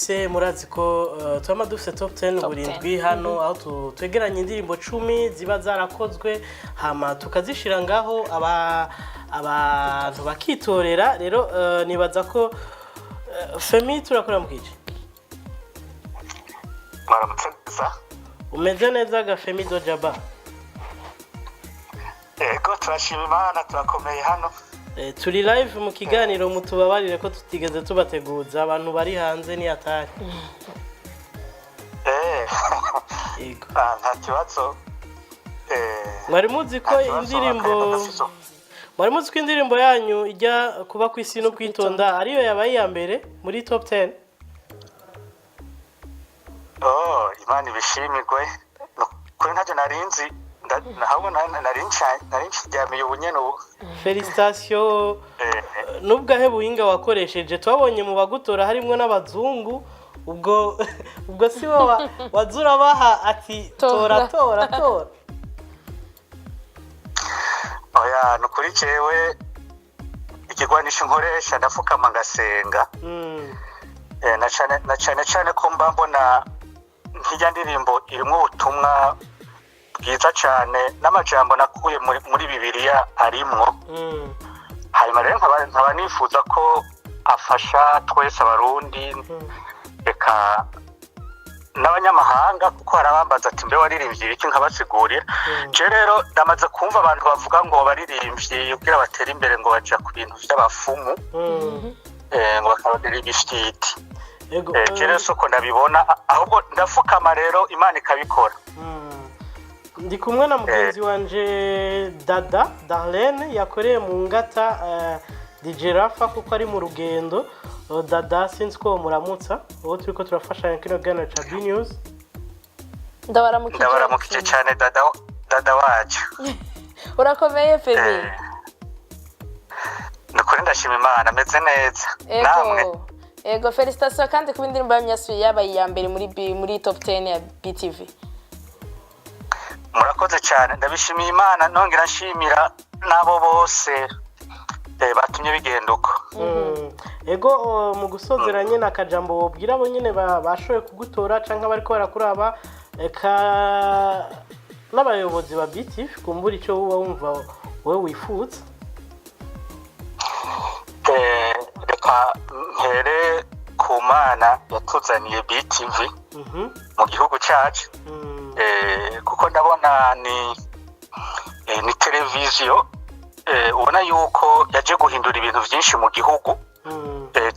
dufise murazi ko twama dufise top 10 burindwi hano aho twegeranya indirimbo 10 ziba zarakozwe hama tukazishira ngaho abantu bakitorera rero nibaza ko Femi turakora mukije Maramutse neza umeze neza ga Femi Dojaba Ego turashima Imana turakomeye hano turi live mu kiganiro mutubabarire ko tutigeze tubateguza abantu bari hanze ni atari Ego nta kibazo mwari muzi ko indirimbo yanyu ijya kuba ku isi no kwitonda ariyo yabaye ya mbere muri top 10 Imana ibishimirwe kuri ntaje narinzi nahabwo narinzi ryamiye ubunyene ubu Félicitations nubwo ahe buhinga wakoresheje twabonye mu bagutora harimo n'abazungu ubwo si wowe wazura baha ati tora Oya nukuri cewe ikigwanisho nkoresha ndafukama ngasenga na cyane ko mbona nkijya ndirimbo irimo ubutumwa bwiza cyane n'amajambo nakuye muri Bibiliya arimwo hanyuma rero nkaba nifuza ko afasha twese abarundi reka n'abanyamahanga kuko harabambaza ati mbe waririmbye iki nkabasigurira je rero ndamaze kumva abantu bavuga ngo baririmbye kugira batera imbere ngo baja ku bintu by'abafumu ngo bakabadira ibishiti je rero soko ndabibona ahubwo ndafukama rero Imana ikabikora ndi kumwe na mugenzi wanje Dada Darlene yakoreye mu ngata DJ Rafa kuko ari mu rugendo Dada sinzi ko muramutsa uwo turiko turafashanya kino gana cha B News ndabaramukije cyane dada wacu urakomeye Femi Nukuri ndashima Imana meze neza namwe Ego félicitations kandi ku indirimbo y'amyasuye yabaye ya mbere muri top 10 ya BTV Murakoze cyane ndabishimiye Imana nongera nshimira nabo bose batumye bigenda uko Ego mu gusozera nyine akajambo wobwira abo nyine bashoye kugutora canka bariko barakuraba n'abayobozi ba BTV kumbura icyo uba wumva wowe wifuza reka mpere ku Mana yatuzaniye BTV mu gihugu cyacu kuko ndabona ni televiziyo ubona yuko yaje guhindura ibintu byinshi mu gihugu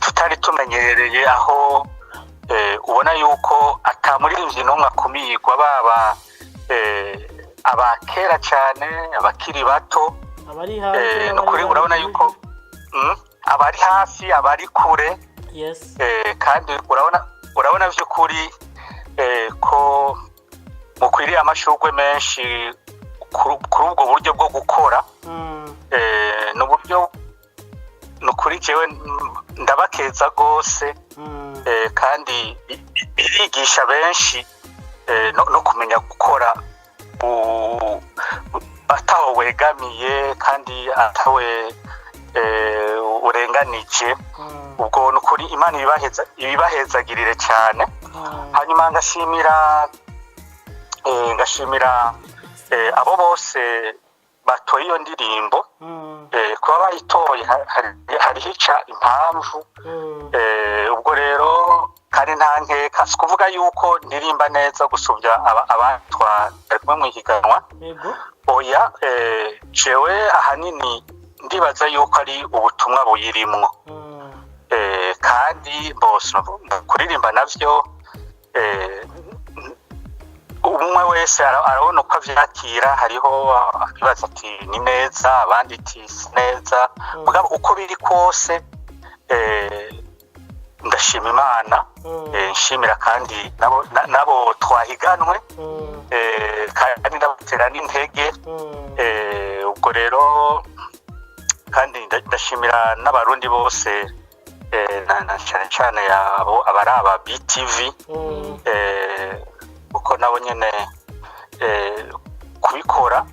tutari tumenyereye aho ubona yuko atamuririmbyi n'umwe akumirwa baba abakera cyane abakiri bato nukuri urabona yuko abari hafi abari kure kandi urabona by'ukuri ko mukwiriye amashurwe menshi kuri ubwo buryo bwo gukora n'uburyo nukuri jewe ndabakeza rwose kandi birigisha benshi no kumenya gukora ataho wegamiye kandi atawe urenganije ubwo nukuri Imana ibibahezagirire cyane hanyuma ngashimira abo bose batoye iyo ndirimbo kuba bayitoye hariho impamvu ubwo rero kandi nta nkeka si kuvuga yuko ndirimba neza gusubya abatwara bari kumwe mu ihiganwa oya jewe ahanini ndibaza yuko ari ubutumwa buyirimwo kandi bose kuririmba navyo umwe wese arabona uko avyakira hariho abibaza ati ni neza abandi ati si neza mugabo uko biri kose ndashima Imana nshimira kandi nabo twahiganwe kandi ndabatera n'intege ubwo rero kandi ndashimira n'abarundi bose cyane yabo abari aba BTV uko nabo nyene kubikora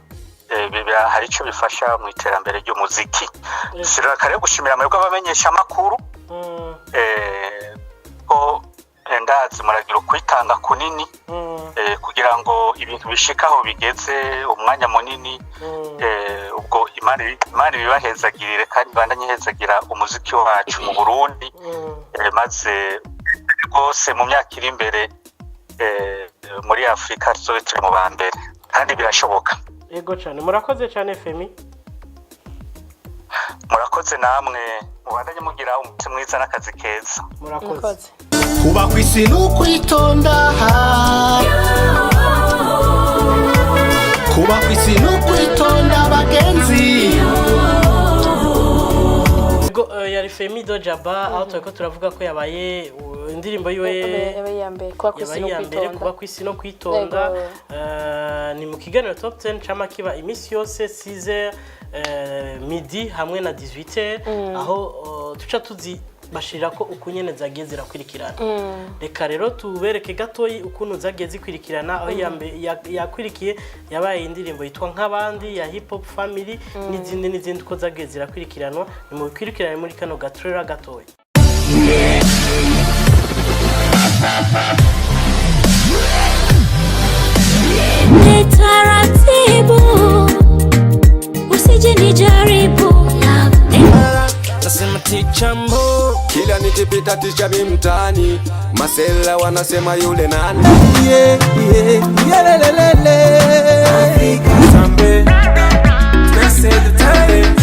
hari icyo bifasha mu iterambere ry'umuziki siraka rero gushimira mwebwe abamenyesha makuru ko ndazi muragira ukwitanga kunini kugira ngo ibintu bishikaho bigeze umwanya munini ubwo Imana ibibahezagirire kandi bandanye hezagira umuziki wacu mu Burundi maze rwose mu myaka iri imbere muri Afrika tuzobe turi mu ba mbere kandi birashoboka. Yego cyane murakoze cyane Femi. Murakoze namwe mubandanye mugira umunsi mwiza n'akazi keza. Murakoze. Kuba kwisi n'ukwitonda kuba kwisi n'ukwitonda bagenzi. Yari Femi Dojaba aho turiko turavuga ko yabaye indirimbo yiwe yabaye kuba kwisi no kwitonda ni mu kiganiro Top 10 cama kiba imisi yose 6h midi hamwe na 18h aho tuca tuzi bashira ko ukunyene zagiye zirakwirikirana. Reka rero tubereke gatoyi ukuntu zagiye zikwirikirana aho yakwirikiye yabaye indirimbo yitwa nk'abandi ya Hip Hop Family n'izindi ko zagiye zirakwikiranwa ni mu bikwirikirane muri kano gatrera gatoyi. Taratibu usije nijaribu nasema tichambo kila nikipita tisha mimtani masela wanasema yule nani yelelelele Afrika Sambe say the time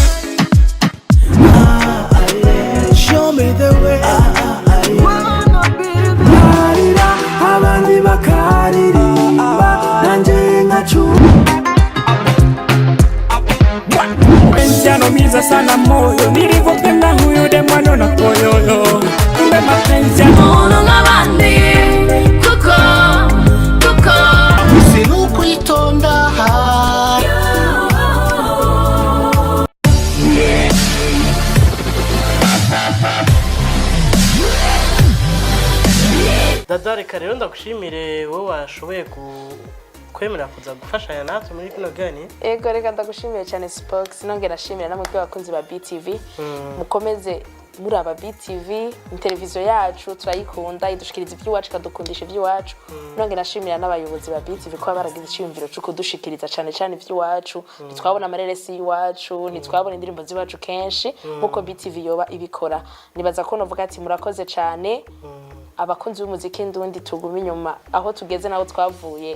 show me the way wanna be the abandi bakaririmba nanje ngacu Miza sana moyo nilivyopenda huyu demano na koyoyo kumbe mapenzi ya mono ngabandi kuko Sinukwitonda Dada reka rero ndagushimire wowe washoboye kwemera kuza gufashanya natwe muri kino gani. Ego reka ndagushimiye cyane Spox nongera shimira namwe abakunzi ba BTV mukomeze muri aba BTV televiziyo yacu turayikunda idushikiriza iby'iwacu kadukundisha iby'iwacu nongera nashimira n'abayobozi ba BTV ko baragize icyumviro cyo kudushikiriza cyane iby'iwacu nitwabona amareresi y'iwacu nitwabona indirimbo z'iwacu kenshi nkuko BTV yoba ibikora nibaza ko novuga ati murakoze cyane abakunzi b'umuziki ndundi tuguma inyuma aho tugeze naho twavuye